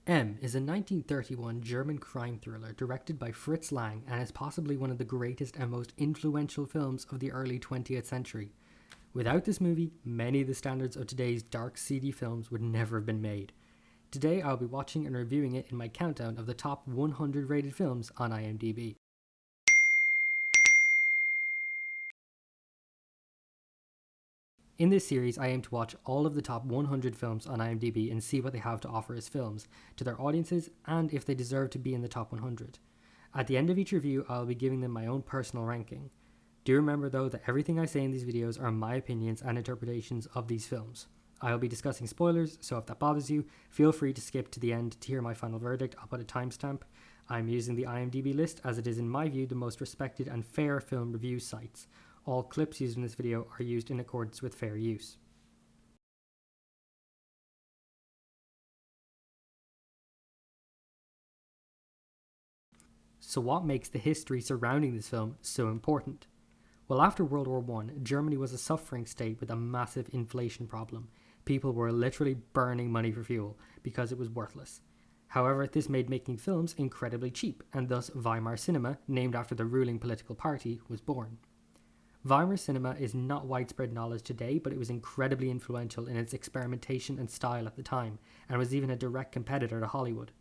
M is a 1931 German crime thriller directed by Fritz Lang and is possibly one of the greatest and most influential films of the early 20th century. Without this movie, many of the standards of today's dark, seedy films would never have been made. Today I'll be watching and reviewing it in my countdown of the top 100 rated films on IMDb. In this series, I aim to watch all of the top 100 films on IMDb and see what they have to offer as films, to their audiences, and if they deserve to be in the top 100. At the end of each review, I'll be giving them my own personal ranking. Do remember though that everything I say in these videos are my opinions and interpretations of these films. I'll be discussing spoilers, so if that bothers you, feel free to skip to the end to hear my final verdict. I'll put a timestamp. I'm using the IMDb list as it is in my view the most respected and fair film review sites. All clips used in this video are used in accordance with fair use. So what makes the history surrounding this film so important? Well, after World War I, Germany was a suffering state with a massive inflation problem. People were literally burning money for fuel because it was worthless. However, this made making films incredibly cheap, and thus Weimar cinema, named after the ruling political party, was born. Weimar cinema is not widespread knowledge today, but it was incredibly influential in its experimentation and style at the time, and was even a direct competitor to Hollywood.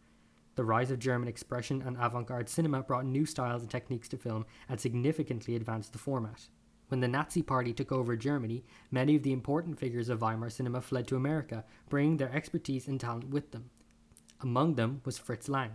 The rise of German expression and avant-garde cinema brought new styles and techniques to film and significantly advanced the format. When the Nazi Party took over Germany, many of the important figures of Weimar cinema fled to America, bringing their expertise and talent with them. Among them was Fritz Lang.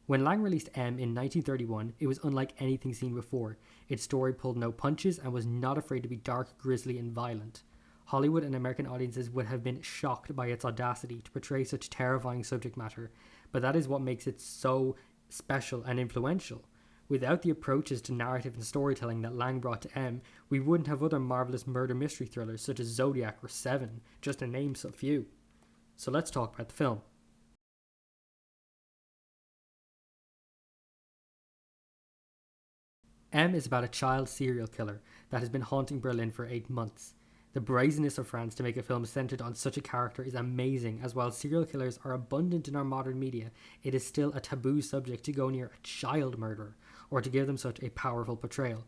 When Lang released M in 1931, it was unlike anything seen before. Its story pulled no punches and was not afraid to be dark, grisly, and violent. Hollywood and American audiences would have been shocked by its audacity to portray such terrifying subject matter, but that is what makes it so special and influential. Without the approaches to narrative and storytelling that Lang brought to M, we wouldn't have other marvelous murder mystery thrillers such as Zodiac or Seven, just to name so few. So let's talk about the film. M is about a child serial killer that has been haunting Berlin for 8 months. The brazenness of France to make a film centered on such a character is amazing, as while serial killers are abundant in our modern media, it is still a taboo subject to go near a child murderer, or to give them such a powerful portrayal.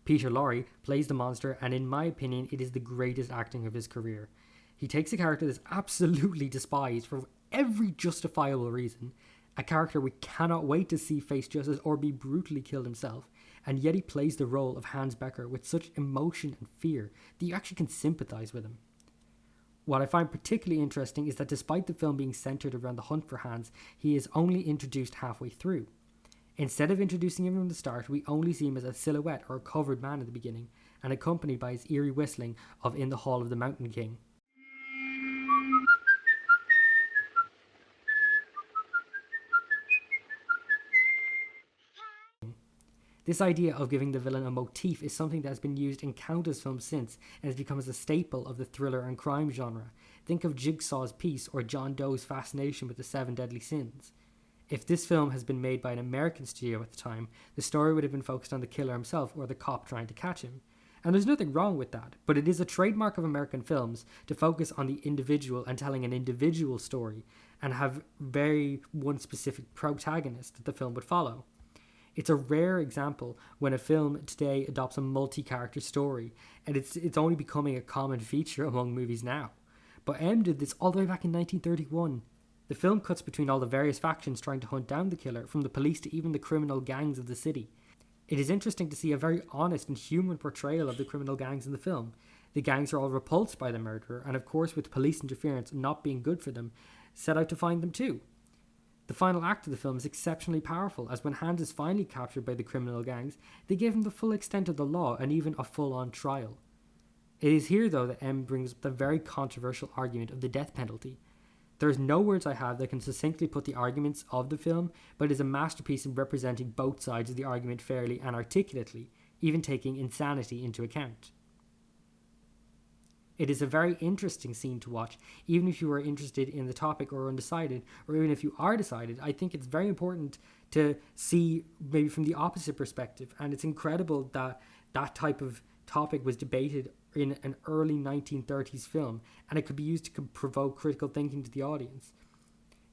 Peter Lorre plays the monster, and in my opinion, it is the greatest acting of his career. He takes a character that's absolutely despised for every justifiable reason, a character we cannot wait to see face justice or be brutally killed himself, and yet he plays the role of Hans Beckert with such emotion and fear that you actually can sympathise with him. What I find particularly interesting is that despite the film being centred around the hunt for Hans, he is only introduced halfway through. Instead of introducing him from the start, we only see him as a silhouette or a covered man at the beginning, and accompanied by his eerie whistling of In the Hall of the Mountain King. This idea of giving the villain a motif is something that has been used in countless films since and has become as a staple of the thriller and crime genre. Think of Jigsaw's Piece or John Doe's fascination with the 7 deadly sins. If this film has been made by an American studio at the time, the story would have been focused on the killer himself or the cop trying to catch him. And there's nothing wrong with that, but it is a trademark of American films to focus on the individual and telling an individual story and have very one specific protagonist that the film would follow. It's a rare example when a film today adopts a multi-character story, and it's only becoming a common feature among movies now. But M did this all the way back in 1931. The film cuts between all the various factions trying to hunt down the killer, from the police to even the criminal gangs of the city. It is interesting to see a very honest and human portrayal of the criminal gangs in the film. The gangs are all repulsed by the murderer, and of course with police interference not being good for them, set out to find them too. The final act of the film is exceptionally powerful, as when Hans is finally captured by the criminal gangs, they give him the full extent of the law and even a full-on trial. It is here though that M brings up the very controversial argument of the death penalty. There is no words I have that can succinctly put the arguments of the film, but it is a masterpiece in representing both sides of the argument fairly and articulately, even taking insanity into account. It is a very interesting scene to watch, even if you are interested in the topic or undecided, or even if you are decided. I think it's very important to see maybe from the opposite perspective, and it's incredible that that type of topic was debated in an early 1930s film, and it could be used to provoke critical thinking to the audience.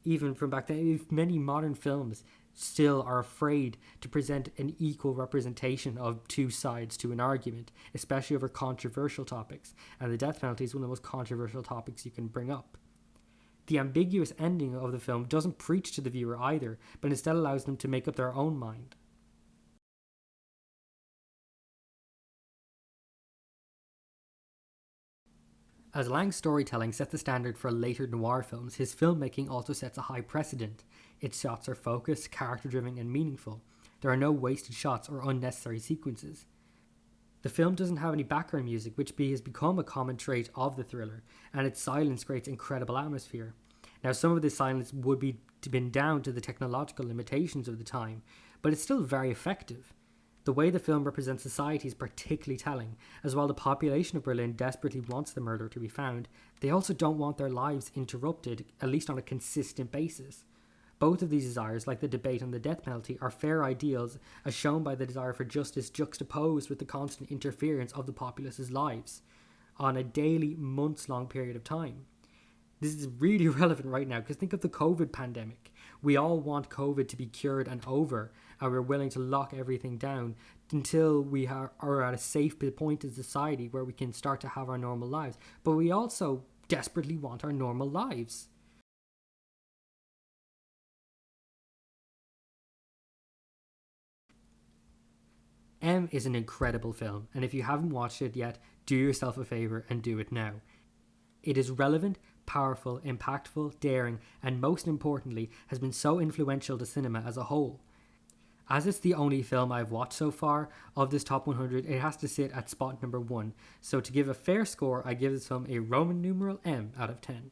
even from back then. If many modern films still are afraid to present an equal representation of two sides to an argument, especially over controversial topics, and the death penalty is one of the most controversial topics you can bring up. The ambiguous ending of the film doesn't preach to the viewer either, but instead allows them to make up their own mind. As Lang's storytelling set the standard for later noir films, his filmmaking also sets a high precedent. Its shots are focused, character-driven, and meaningful. There are no wasted shots or unnecessary sequences. The film doesn't have any background music, which has become a common trait of the thriller, and its silence creates incredible atmosphere. Now, some of this silence would be been down to the technological limitations of the time, but it's still very effective. The way the film represents society is particularly telling, as while the population of Berlin desperately wants the murderer to be found, they also don't want their lives interrupted, at least on a consistent basis. Both of these desires, like the debate on the death penalty, are fair ideals as shown by the desire for justice juxtaposed with the constant interference of the populace's lives on a daily, months-long period of time. This is really relevant right now because think of the COVID pandemic. We all want COVID to be cured and over, and we're willing to lock everything down until we are at a safe point in society where we can start to have our normal lives. But we also desperately want our normal lives. M is an incredible film, and if you haven't watched it yet, do yourself a favour and do it now. It is relevant, powerful, impactful, daring, and most importantly, has been so influential to cinema as a whole. As it's the only film I've watched so far of this top 100, it has to sit at spot number 1. So to give a fair score, I give this film a Roman numeral M out of 10.